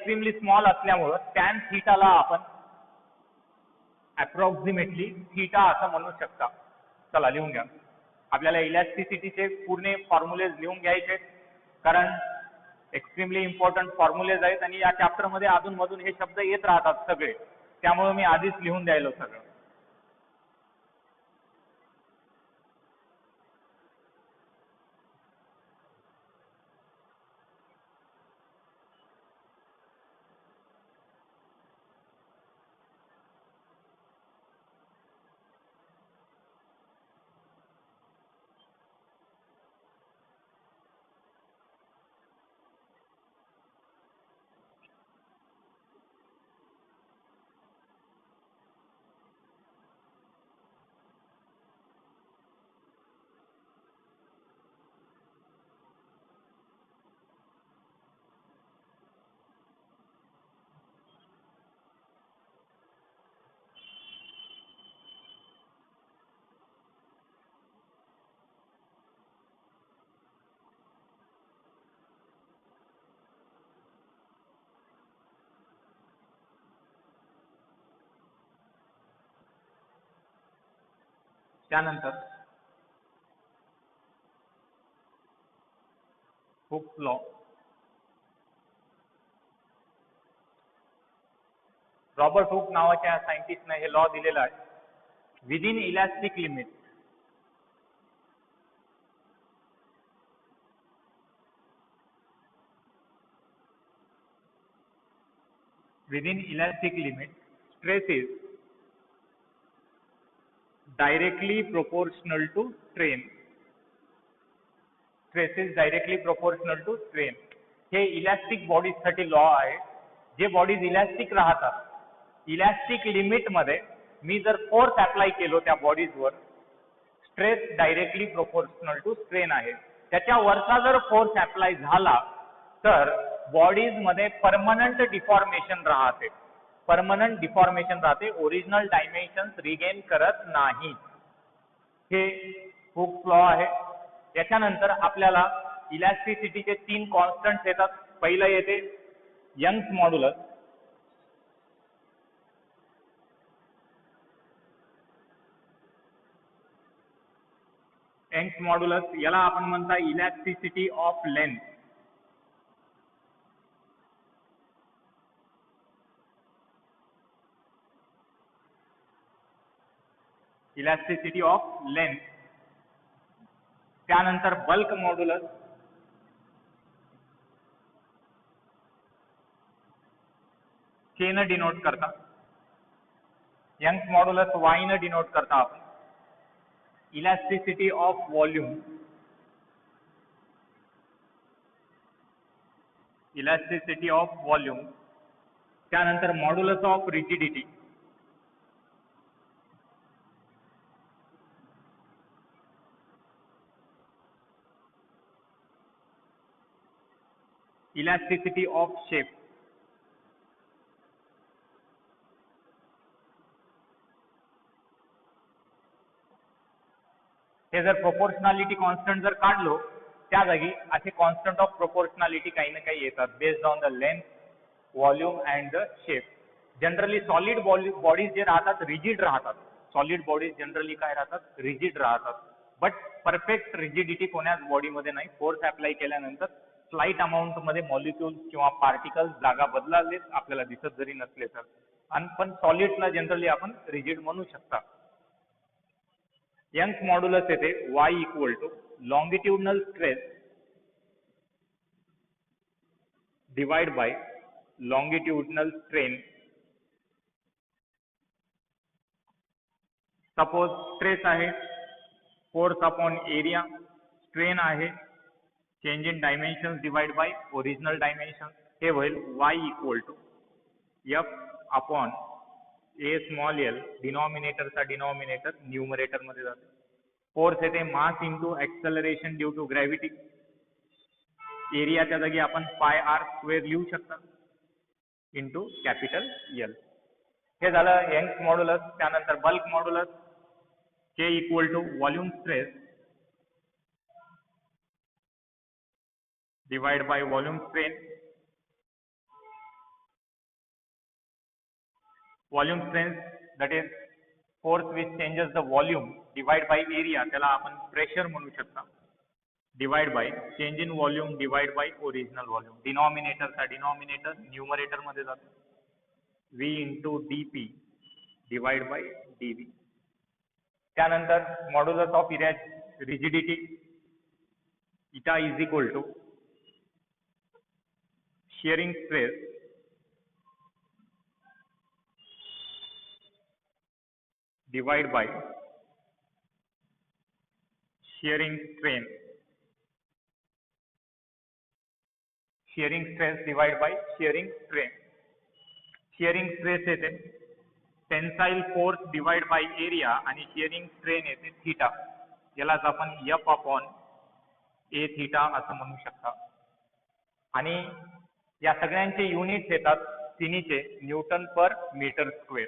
Extremely small असल्यामुळं tan थीटाला आपण approximately theta असं म्हणू शकता. चला लिहून घ्या. आपल्याला इलॅस्टिसिटीचे पूर्ण फॉर्म्युलेज लिहून घ्यायचे कारण एक्स्ट्रीमली इम्पॉर्टंट फॉर्म्युलेज आहेत आणि या चॅप्टरमध्ये अधूनमधून हे शब्द येत राहतात सगळे, त्यामुळे मी आधीच लिहून द्यायलो सगळं. त्यानंतर हुक्स लॉ. रॉबर्ट हुक नावाच्या सायंटिस्टने हे लॉ दिलेला आहे. Within elastic limit stress is directly proportional to strain. Stress is directly proportional to strain. हे इलॅस्टिक बॉडीज साठी लॉ आहे. जे बॉडीज इलॅस्टिक राहतात, इलॅस्टिक लिमिट मध्ये मी जर फोर्स अप्लाय केलो त्या बॉडीजवर, stress directly proportional to strain आहे. त्याच्या वरचा जर फोर्स अप्लाय झाला तर बॉडीज मध्ये परमनंट डिफॉर्मेशन राहते. ओरिजिनल डायमेन्शन्स रिगेन करत नाही. हे हुक्स लॉ आहे. याच्यानंतर आपल्याला इलॅस्टिसिटीचे 3 कॉन्स्टंट्स येतात. पहिलं येते यंग्स मॉड्युलस. यंग्स मॉड्युलस याला आपण म्हणता elasticity of length. Elasticity of length. त्यानंतर बल्क मॉड्युलस. के न डिनोट करता. यंग्स मॉड्युलस वाय न डिनोट करता आपण. Elasticity of volume. त्यानंतर modulus of rigidity. Elasticity of shape. हे जर प्रोपोर्शनॅलिटी कॉन्स्टंट जर काढलो त्या जागी असे कॉन्स्टंट ऑफ प्रोपोर्शनॅलिटी काही ना काही येतात based on the length, volume and the shape. Generally solid bodies जे राहतात रिजिड राहतात. सॉलिड बॉडीज जनरली काय राहतात? रिजिड राहतात. बट परफेक्ट रिजिडिटी कोण्याच बॉडीमध्ये नाही. फोर्स अप्लाय केल्यानंतर स्लाइट अमाऊंट मध्ये मॉलिक्युल्स किंवा पार्टिकल्स जागा बदलालेच आपल्याला दिसत जरी नसले तर. आणि पण सॉलिडला जनरली आपण रिजिड म्हणू शकता. यंग्स मॉड्युलस येते y equal to longitudinal stress divide by longitudinal strain. Suppose stress आहे फोर्स अपॉन एरिया, स्ट्रेन आहे change in dimension divide by original dimension. हे होईल y equal to f upon A small L. डिनॉमिनेटरचा denominator numerator मध्ये जाते. Force येते mass into acceleration due to gravity. एरियाच्या जागी आपण पाय आर स्क्वेअर लिहू शकता इंटू कॅपिटल एल. हे झालं यंग्स मॉड्युलस. त्यानंतर bulk modulus K equal to volume stress divide by volume strain. Volume strength that is force which changes the volume divide by area, त्याला आपण प्रेशर म्हणू शकता. Divide by change in volume divide by original volume. डिनॉमिनेटरचा denominator numerator मध्ये जातो. V into dP divide by dV. त्यानंतर modulus of rigidity eta is equal to shearing stress divide by shearing strain. Shearing stress divide by shearing strain. Shearing stress येते tensile force divide by area आणि shearing strain येते theta. यालाच आपण F upon A theta असं म्हणू शकता. आणि या सगळ्यांचे युनिट्स येतात तिन्हीचे न्यूटन पर मीटर स्क्वेअर.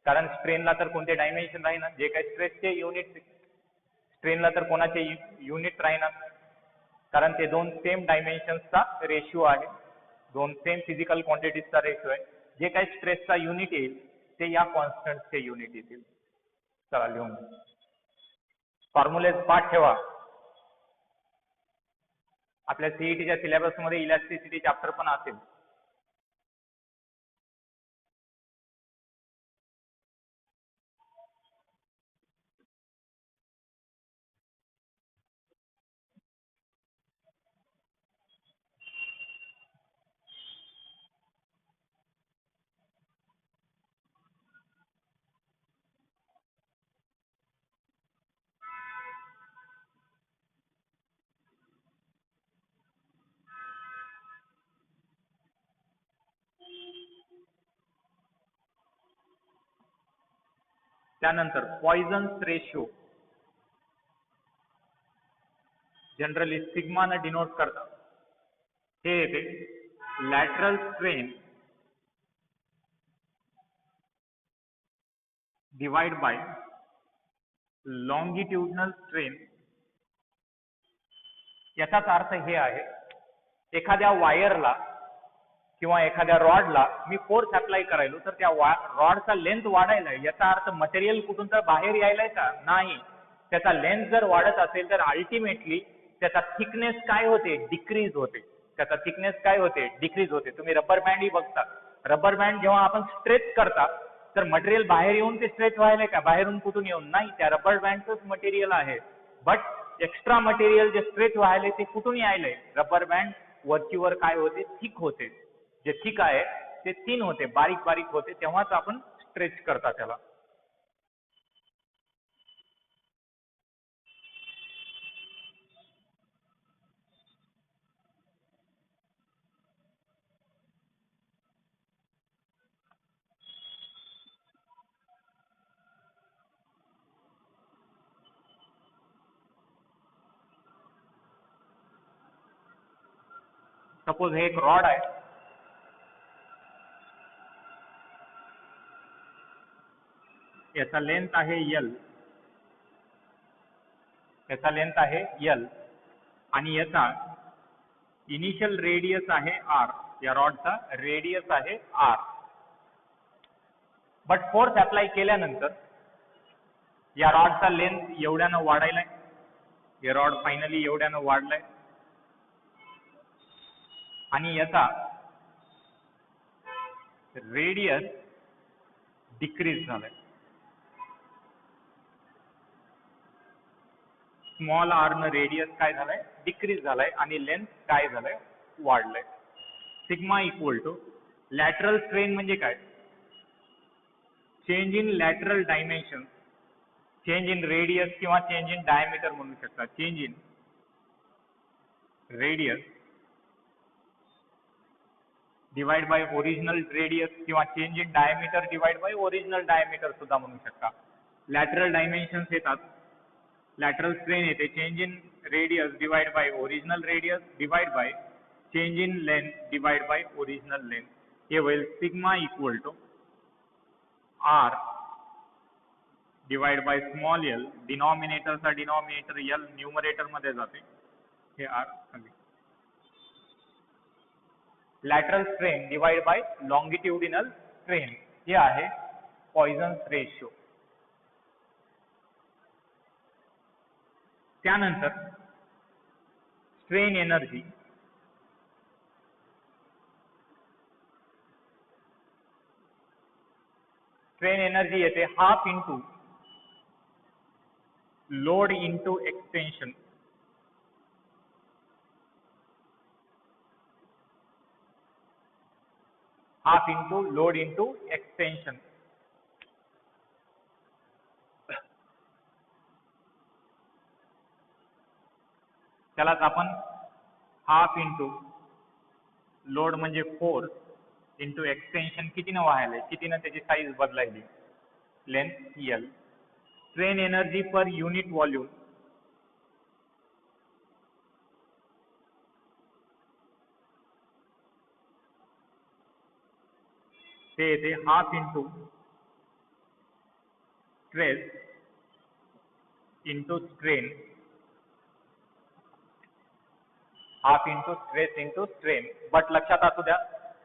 कारण स्ट्रेनला तर कोणते डायमेन्शन राहीना, जे काही स्ट्रेसचे युनिट स्ट्रेनला तर कोणाचे युनिट राहीना, कारण ते दोन सेम डायमेन्शन्सचा रेशिओ आहे, दोन सेम फिजिकल क्वांटिटीजचा रेशिओ आहे. जे काही स्ट्रेसचा युनिट येईल ते या कॉन्स्टंटचे युनिट येतील. चला लिहून फॉर्म्युलेज पाठ ठेवा. आपल्या सीईटीच्या सिलेबसमध्ये इलॅस्टिसिटी चॅप्टर पण असेल. त्यानंतर पॉइझन्स रेशिओ जनरली सिग्मा ने डिनोट करतात. हे येते lateral strain divide by longitudinal strain. याचाच अर्थ हे आहे, एखाद्या वायरला किंवा एखाद्या रॉडला मी फोर्स अप्लाय करायलो तर त्या रॉडचा लेंथ वाढायला, याचा अर्थ मटेरियल कुठून तर बाहेर यायलाय का? नाही. त्याचा लेंथ जर वाढत असेल तर अल्टिमेटली त्याचा थिकनेस काय होते? डिक्रीज होते. त्याचा थिकनेस काय होते? डिक्रीज होते. तुम्ही रबर बँड ही बघता. रबर बँड जेव्हा आपण स्ट्रेच करता तर मटेरियल बाहेर येऊन ते स्ट्रेच व्हायला का? बाहेरून कुठून येऊन? नाही, त्या रबर बँडचंच मटेरियल आहे. बट एक्स्ट्रा मटेरियल जे स्ट्रेच व्हायला ते कुठून यायलंय? रबर बँड वरचीवर काय होते? थिक होते. जे थिक आहे ते थिन होते, बारीक बारीक होते, तेव्हाच आपण स्ट्रेच करता त्याला. सपोज हे एक रॉड आहे. याचा लेंथ आहे L, याचा लेंथ आहे L आणि याचा इनिशियल रेडियस आहे R. या रॉडचा रेडियस आहे R. बट फोर्स अप्लाय केल्यानंतर या रॉडचा लेंथ एवढ्यानं वाढायलाय. हे रॉड फायनली एवढ्यानं वाढलाय आणि याचा रेडियस डिक्रीज झालाय. स्मॉल आर न रेडियस काय झालाय? डिक्रीज झालाय आणि लेंथ काय झालाय? वाढलाय. Sigma equal to lateral strain म्हणजे काय? Change in lateral dimension, change in radius किंवा चेंज इन डायमीटर म्हणू शकता. Change in radius divide by original radius किंवा change in diameter divide by original diameter सुद्धा म्हणू शकता. लॅटरल डायमेन्शन्स येतात. लॅटरल स्ट्रेन येते change in radius divide by original radius divide by change in length divide by original length. हे होईल sigma equal to R divide by small L. डिनॉमिनेटरचा denominator L numerator मध्ये जाते. हे R. Lateral strain divide by longitudinal strain. हे आहे Poisson's ratio. त्यानंतर strain energy. Strain energy येते half into load into extension. Half into load into extension. त्यालाच आपण हाफ इंटू लोड म्हणजे फोर्स इंटू एक्सटेन्शन कितीनं वाहायला, कितीनं त्याची साईज बदलायली, length L. Strain energy per unit volume. ते येते half into stress into strain. Half into stress into strain. But लक्षात असू द्या,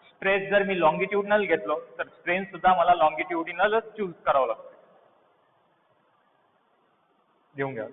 स्ट्रेस जर मी लॉंगिट्युडनल घेतलो तर स्ट्रेन सुद्धा मला लॉंगिट्युडिनलच चूज करावं लागतं. घेऊन घ्या.